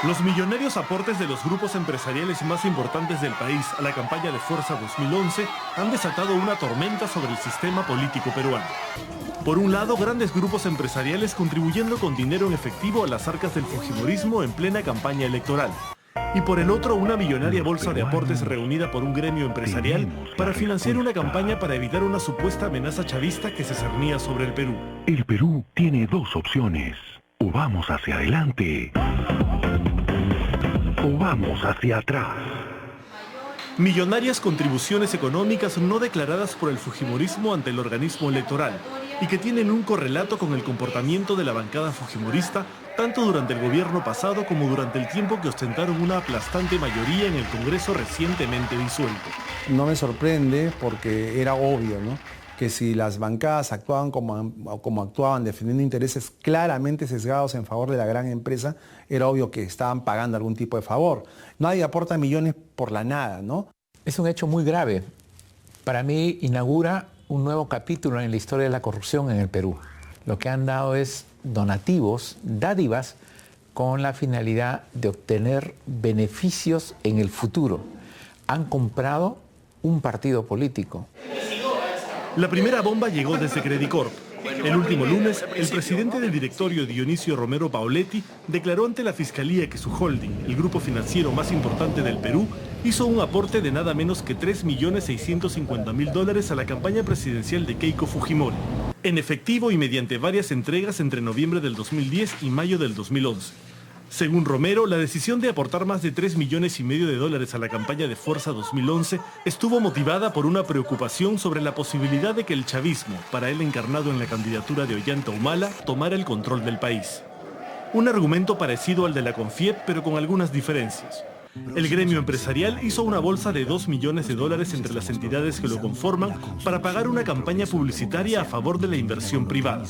Los millonarios aportes de los grupos empresariales más importantes del país a la campaña de Fuerza 2011 han desatado una tormenta sobre el sistema político peruano. Por un lado, grandes grupos empresariales contribuyendo con dinero en efectivo a las arcas del fujimorismo en plena campaña electoral. Y por el otro, una millonaria bolsa de aportes reunida por un gremio empresarial para financiar una campaña para evitar una supuesta amenaza chavista que se cernía sobre el Perú. El Perú tiene dos opciones. O vamos hacia adelante, o vamos hacia atrás. Millonarias contribuciones económicas no declaradas por el fujimorismo ante el organismo electoral y que tienen un correlato con el comportamiento de la bancada fujimorista tanto durante el gobierno pasado como durante el tiempo que ostentaron una aplastante mayoría en el Congreso recientemente disuelto. No me sorprende porque era obvio, ¿no?, que si las bancadas actuaban como actuaban, defendiendo intereses claramente sesgados en favor de la gran empresa, era obvio que estaban pagando algún tipo de favor. Nadie aporta millones por la nada, ¿no? Es un hecho muy grave. Para mí inaugura un nuevo capítulo en la historia de la corrupción en el Perú. Lo que han dado es donativos, dádivas, con la finalidad de obtener beneficios en el futuro. Han comprado un partido político. La primera bomba llegó desde Credicorp. El último lunes, el presidente del directorio, Dionisio Romero Pauletti, declaró ante la Fiscalía que su holding, el grupo financiero más importante del Perú, hizo un aporte de nada menos que $3.650.000 a la campaña presidencial de Keiko Fujimori, en efectivo y mediante varias entregas entre noviembre del 2010 y mayo del 2011. Según Romero, la decisión de aportar más de $3,5 millones a la campaña de Fuerza 2011 estuvo motivada por una preocupación sobre la posibilidad de que el chavismo, para él encarnado en la candidatura de Ollanta Humala, tomara el control del país. Un argumento parecido al de la CONFIEP, pero con algunas diferencias. El gremio empresarial hizo una bolsa de $2 millones entre las entidades que lo conforman para pagar una campaña publicitaria a favor de la inversión privada.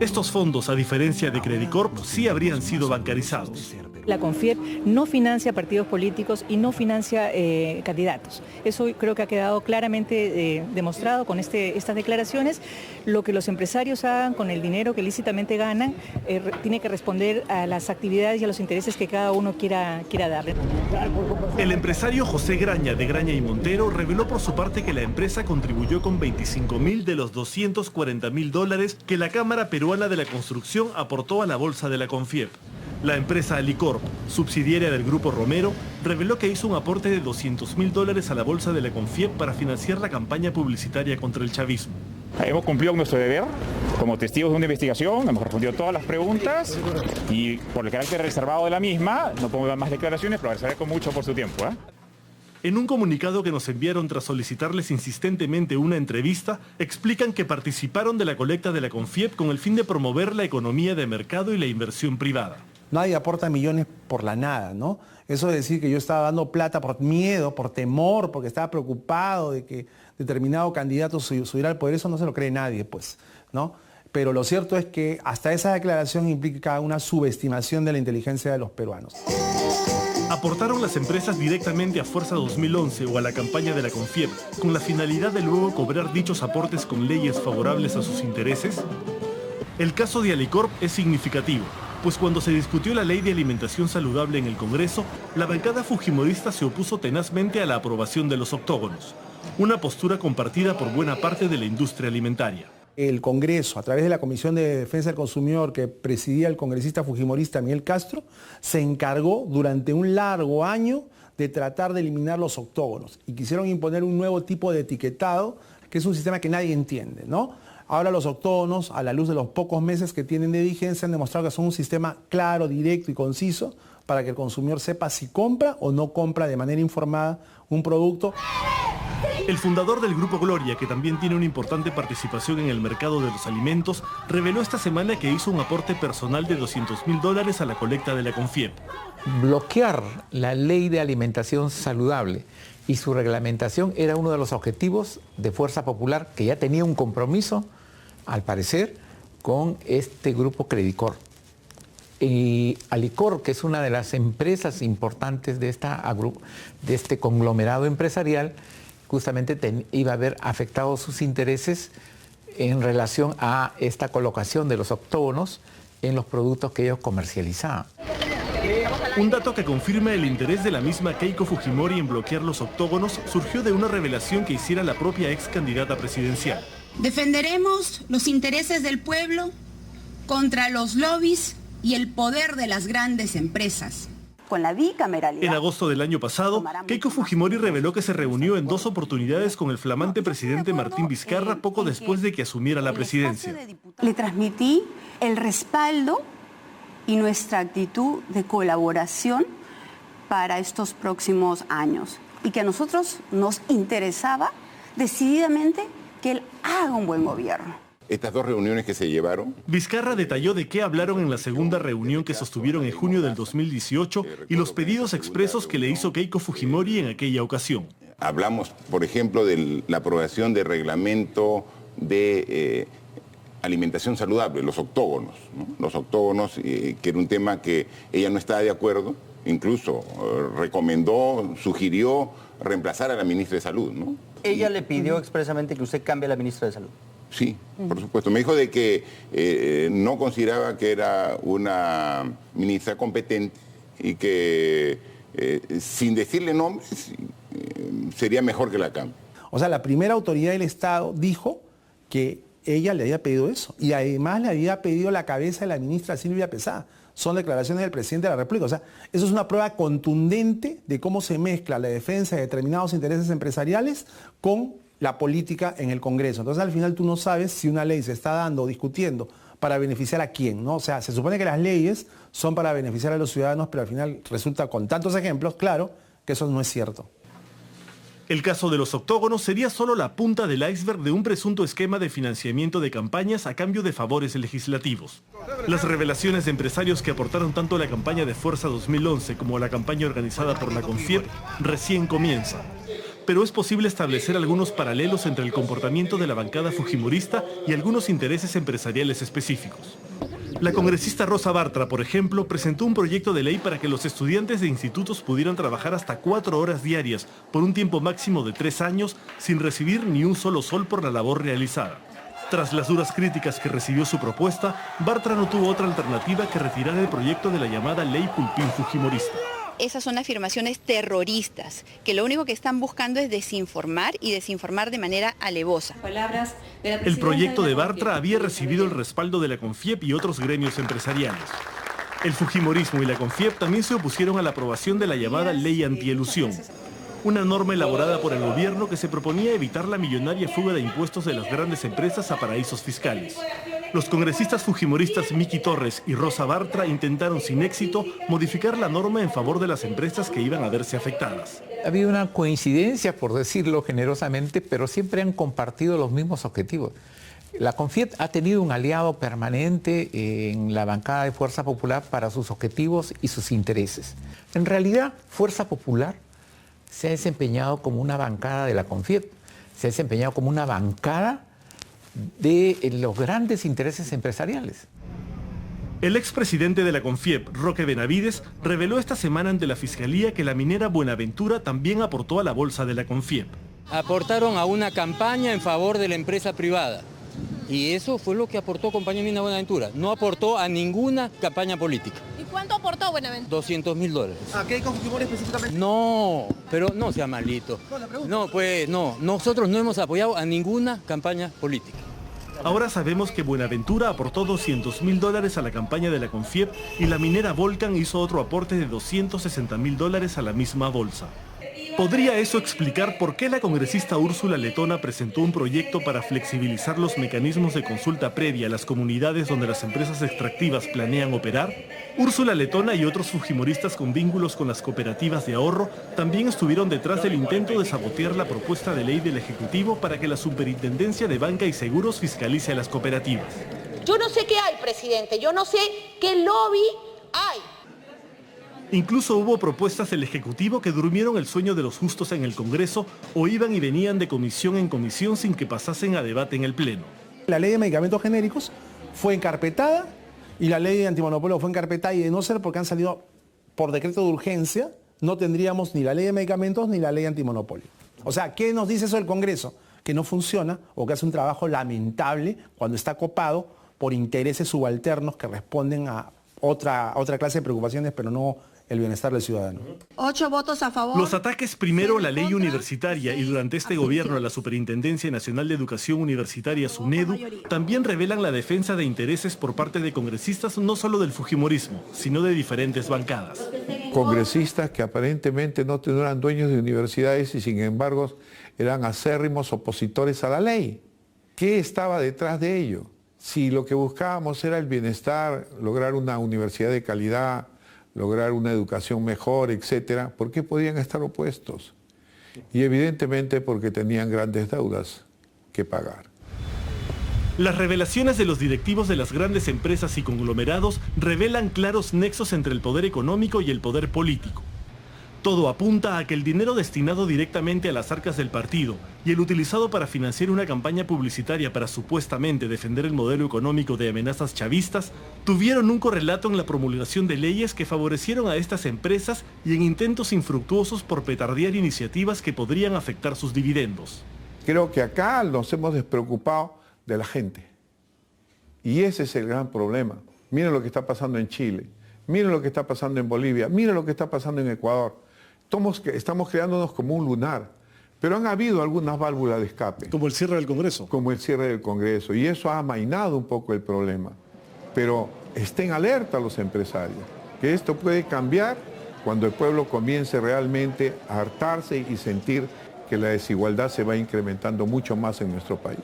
Estos fondos, a diferencia de Credicorp, sí habrían sido bancarizados. La CONFIEP no financia partidos políticos y no financia candidatos. Eso creo que ha quedado claramente demostrado con estas declaraciones. Lo que los empresarios hagan con el dinero que lícitamente ganan tiene que responder a las actividades y a los intereses que cada uno quiera darle. El empresario José Graña, de Graña y Montero, reveló por su parte que la empresa contribuyó con $25.000 de los $240.000 que la Cámara Peruana de la Construcción aportó a la bolsa de la CONFIEP. La empresa Alicorp, subsidiaria del Grupo Romero, reveló que hizo un aporte de $200.000 a la bolsa de la CONFIEP para financiar la campaña publicitaria contra el chavismo. Hemos cumplido nuestro deber como testigos de una investigación, hemos respondido todas las preguntas y por el carácter reservado de la misma, no podemos dar más declaraciones, pero les agradezco mucho por su tiempo. En un comunicado que nos enviaron tras solicitarles insistentemente una entrevista, explican que participaron de la colecta de la CONFIEP con el fin de promover la economía de mercado y la inversión privada. Nadie aporta millones por la nada, ¿no? Eso de decir que yo estaba dando plata por miedo, por temor, porque estaba preocupado de que determinado candidato subiera al poder, eso no se lo cree nadie, pues, ¿no? Pero lo cierto es que hasta esa declaración implica una subestimación de la inteligencia de los peruanos. ¿Aportaron las empresas directamente a Fuerza 2011 o a la campaña de la CONFIEP con la finalidad de luego cobrar dichos aportes con leyes favorables a sus intereses? El caso de Alicorp es significativo, pues cuando se discutió la ley de alimentación saludable en el Congreso, la bancada fujimorista se opuso tenazmente a la aprobación de los octógonos, una postura compartida por buena parte de la industria alimentaria. El Congreso, a través de la Comisión de Defensa del Consumidor que presidía el congresista fujimorista Miguel Castro, se encargó durante un largo año de tratar de eliminar los octógonos y quisieron imponer un nuevo tipo de etiquetado, que es un sistema que nadie entiende, ¿no? Ahora los octógonos, a la luz de los pocos meses que tienen de vigencia, han demostrado que son un sistema claro, directo y conciso para que el consumidor sepa si compra o no compra de manera informada un producto. El fundador del Grupo Gloria, que también tiene una importante participación en el mercado de los alimentos, reveló esta semana que hizo un aporte personal de $200.000 a la colecta de la CONFIEP. Bloquear la ley de alimentación saludable y su reglamentación era uno de los objetivos de Fuerza Popular, que ya tenía un compromiso, al parecer, con este grupo Credicorp. Y Alicorp, que es una de las empresas importantes de este conglomerado empresarial, justamente iba a haber afectado sus intereses en relación a esta colocación de los octógonos en los productos que ellos comercializaban. Un dato que confirma el interés de la misma Keiko Fujimori en bloquear los octógonos surgió de una revelación que hiciera la propia ex candidata presidencial. Defenderemos los intereses del pueblo contra los lobbies y el poder de las grandes empresas. Con la bicameralidad. En agosto del año pasado, Keiko Fujimori reveló que se reunió en 2 oportunidades con el flamante presidente Martín Vizcarra poco después de que asumiera la presidencia. Le transmití el respaldo y nuestra actitud de colaboración para estos próximos años y que a nosotros nos interesaba decididamente que él haga un buen gobierno. Estas 2 reuniones que se llevaron. Vizcarra detalló de qué hablaron en la segunda reunión que sostuvieron en junio del 2018 y los pedidos expresos que le hizo Keiko Fujimori en aquella ocasión. Hablamos, por ejemplo, de la aprobación del reglamento de alimentación saludable, los octógonos, ¿no? Los octógonos, que era un tema que ella no estaba de acuerdo, incluso recomendó, sugirió reemplazar a la ministra de Salud, ¿no? Ella le pidió expresamente que usted cambie a la ministra de Salud. Sí, por supuesto. Me dijo de que no consideraba que era una ministra competente y que sin decirle nombres sería mejor que la cambie. O sea, la primera autoridad del Estado dijo que ella le había pedido eso y además le había pedido la cabeza de la ministra Silvia Pesá. Son declaraciones del presidente de la República. O sea, eso es una prueba contundente de cómo se mezcla la defensa de determinados intereses empresariales con la política en el Congreso. Entonces, al final tú no sabes si una ley se está dando o discutiendo para beneficiar a quién, ¿no? O sea, se supone que las leyes son para beneficiar a los ciudadanos, pero al final resulta con tantos ejemplos, claro, que eso no es cierto. El caso de los octógonos sería solo la punta del iceberg de un presunto esquema de financiamiento de campañas a cambio de favores legislativos. Las revelaciones de empresarios que aportaron tanto a la campaña de Fuerza 2011 como a la campaña organizada por la CONFIEP recién comienzan. Pero es posible establecer algunos paralelos entre el comportamiento de la bancada fujimorista y algunos intereses empresariales específicos. La congresista Rosa Bartra, por ejemplo, presentó un proyecto de ley para que los estudiantes de institutos pudieran trabajar hasta 4 horas diarias por un tiempo máximo de 3 años sin recibir ni un solo sol por la labor realizada. Tras las duras críticas que recibió su propuesta, Bartra no tuvo otra alternativa que retirar el proyecto de la llamada Ley Pulpín Fujimorista. Esas son afirmaciones terroristas, que lo único que están buscando es desinformar y desinformar de manera alevosa. El proyecto de Bartra había recibido el respaldo de la CONFIEP y otros gremios empresariales. El fujimorismo y la CONFIEP también se opusieron a la aprobación de la llamada Ley Antielusión, una norma elaborada por el gobierno que se proponía evitar la millonaria fuga de impuestos de las grandes empresas a paraísos fiscales. Los congresistas fujimoristas Miki Torres y Rosa Bartra intentaron sin éxito modificar la norma en favor de las empresas que iban a verse afectadas. Ha habido una coincidencia, por decirlo generosamente, pero siempre han compartido los mismos objetivos. La CONFIEP ha tenido un aliado permanente en la bancada de Fuerza Popular para sus objetivos y sus intereses. En realidad, Fuerza Popular se ha desempeñado como una bancada de la CONFIEP, se ha desempeñado como una bancada de los grandes intereses empresariales. El expresidente de la CONFIEP, Roque Benavides, reveló esta semana ante la Fiscalía que la minera Buenaventura también aportó a la bolsa de la CONFIEP. Aportaron a una campaña en favor de la empresa privada. Y eso fue lo que aportó Compañía Mina Buenaventura. No aportó a ninguna campaña política. ¿Y cuánto aportó Buenaventura? $200.000. ¿A qué configuró específicamente? No, pero no sea malito. No, pues no. Nosotros no hemos apoyado a ninguna campaña política. Ahora sabemos que Buenaventura aportó $200.000 a la campaña de la CONFIEP y la minera Volcan hizo otro aporte de $260.000 a la misma bolsa. ¿Podría eso explicar por qué la congresista Úrsula Letona presentó un proyecto para flexibilizar los mecanismos de consulta previa a las comunidades donde las empresas extractivas planean operar? Úrsula Letona y otros fujimoristas con vínculos con las cooperativas de ahorro también estuvieron detrás del intento de sabotear la propuesta de ley del Ejecutivo para que la Superintendencia de Banca y Seguros fiscalice a las cooperativas. Yo no sé qué hay, presidente. Yo no sé qué lobby hay. Incluso hubo propuestas del Ejecutivo que durmieron el sueño de los justos en el Congreso o iban y venían de comisión en comisión sin que pasasen a debate en el Pleno. La ley de medicamentos genéricos fue encarpetada y la ley de antimonopolio fue encarpetada y de no ser porque han salido por decreto de urgencia, no tendríamos ni la ley de medicamentos ni la ley de antimonopolio. O sea, ¿qué nos dice eso del Congreso? Que no funciona o que hace un trabajo lamentable cuando está copado por intereses subalternos que responden a otra clase de preocupaciones, pero no el bienestar del ciudadano. 8 votos a favor. Los ataques primero a la ley universitaria y durante este gobierno a la Superintendencia Nacional de Educación Universitaria, SUNEDU, también revelan la defensa de intereses por parte de congresistas no solo del fujimorismo, sino de diferentes bancadas. Congresistas que aparentemente no eran dueños de universidades y sin embargo eran acérrimos opositores a la ley. ¿Qué estaba detrás de ello? Si lo que buscábamos era el bienestar, lograr una universidad de calidad, lograr una educación mejor, etcétera, ¿por qué podían estar opuestos? Y evidentemente porque tenían grandes deudas que pagar. Las revelaciones de los directivos de las grandes empresas y conglomerados revelan claros nexos entre el poder económico y el poder político. Todo apunta a que el dinero destinado directamente a las arcas del partido y el utilizado para financiar una campaña publicitaria para supuestamente defender el modelo económico de amenazas chavistas tuvieron un correlato en la promulgación de leyes que favorecieron a estas empresas y en intentos infructuosos por petardear iniciativas que podrían afectar sus dividendos. Creo que acá nos hemos despreocupado de la gente. Y ese es el gran problema. Miren lo que está pasando en Chile, miren lo que está pasando en Bolivia, miren lo que está pasando en Ecuador. Estamos creándonos como un lunar, pero han habido algunas válvulas de escape. Como el cierre del Congreso. Como el cierre del Congreso, y eso ha amainado un poco el problema. Pero estén alerta los empresarios, que esto puede cambiar cuando el pueblo comience realmente a hartarse y sentir que la desigualdad se va incrementando mucho más en nuestro país.